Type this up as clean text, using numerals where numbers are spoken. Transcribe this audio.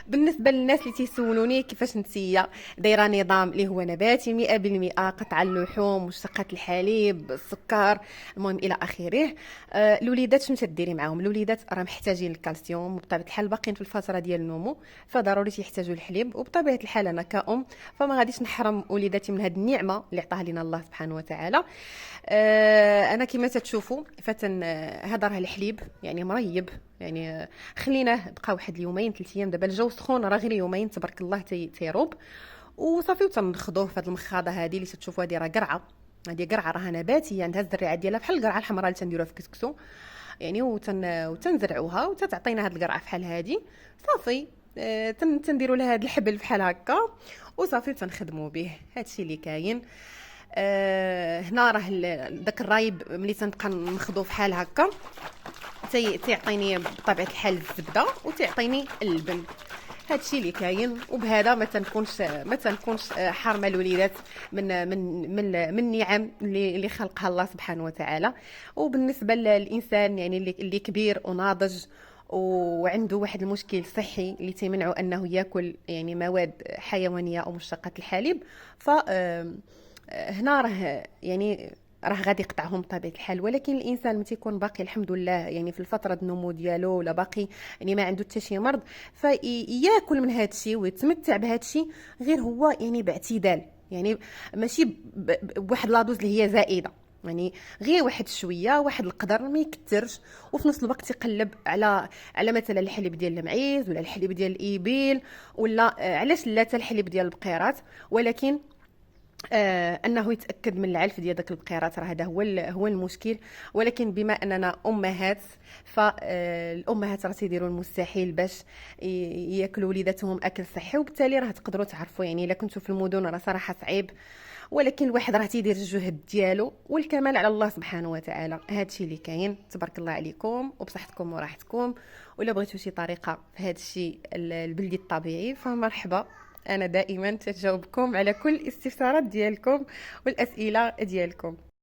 بالنسبه للناس اللي تيسولوني كيفاش نتيا دايره نظام اللي هو نباتي 100%، قطع اللحوم، مشتقات الحليب، السكر، المهم الى اخره. الوليدات شنو تديري معاهم؟ الوليدات راه محتاجين الكالسيوم، وبطبيعه الحال باقيين في الفتره ديال النمو، فضروري تيحتاجوا الحليب. وبطبيعه الحال انا كأم فما غاديش نحرم وليداتي من هذه النعمه اللي عطاها لنا الله سبحانه وتعالى. انا كما تتشوفوا فتن هذا راه الحليب يعني مريب، يعني خليناه بقى واحد اليومين 3 ايام. دابا الجو سخون، راه غير يومين تبارك الله تيروب وصافي، وتنخضوه في هذه المخاضه هذه اللي تتشوفوا. هذه راه قرعه، هذه قرعه راها نباتيه، عندها الزريعه ديالها بحال القرعه الحمراء اللي تنديروها في كسكسو يعني، وتنزرعوها وتتعطينا هذه القرعه بحال هذه صافي. تنديروا لها هذا الحبل بحال هكا وصافي تنخدموا به. هادشي اللي كاين. هنا راه داك الرايب ملي تنبقى نخدو بحال هكا تيعطيني بطبيعه الحال الزبده وتيعطيني اللبن. هادشي اللي كاين. وبهذا ما تنكونش حارمه الوليدات من نعم اللي خلقها الله سبحانه وتعالى. وبالنسبه للانسان يعني اللي كبير وناضج وعنده واحد المشكل صحي اللي تيمنعه انه ياكل يعني مواد حيوانيه او مشتقات الحليب، ف هنا راه غادي يقطعهم بطبيعه الحال. ولكن الانسان ملي تيكون باقي الحمد لله يعني في الفتره النمو ديالو، ولا باقي يعني ما عنده حتى شي مرض، فياكل من هذا الشيء ويتمتع بهذا الشيء، غير هو يعني باعتدال، يعني ماشي بواحد لادوز اللي هي زائده، يعني غير واحد شويه، واحد القدر ما يكثرش. وفي نفس الوقت يقلب على مثلا الحليب ديال المعيز ولا الحليب ديال الابل، ولا علاش لا حتى الحليب ديال البقيرات. ولكن انه يتاكد من العلف ديال داك البقيرات، راه هذا هو المشكل. ولكن بما اننا امهات، فالامهات راه تيديروا المستحيل باش ياكلوا وليداتهم اكل صحي، وبالتالي راه تقدروا تعرفوا يعني الا كنتوا في المدن راه صراحه صعيب، ولكن الواحد راه تيدير الجهد ديالو، والكمال على الله سبحانه وتعالى. هادشي اللي كاين. تبارك الله عليكم وبصحتكم وراحتكم. ولا بغيتوا شي طريقه في هادشي البلدي الطبيعي فمرحبا، انا دائما تجاوبكم على كل الاستفسارات ديالكم والاسئله ديالكم.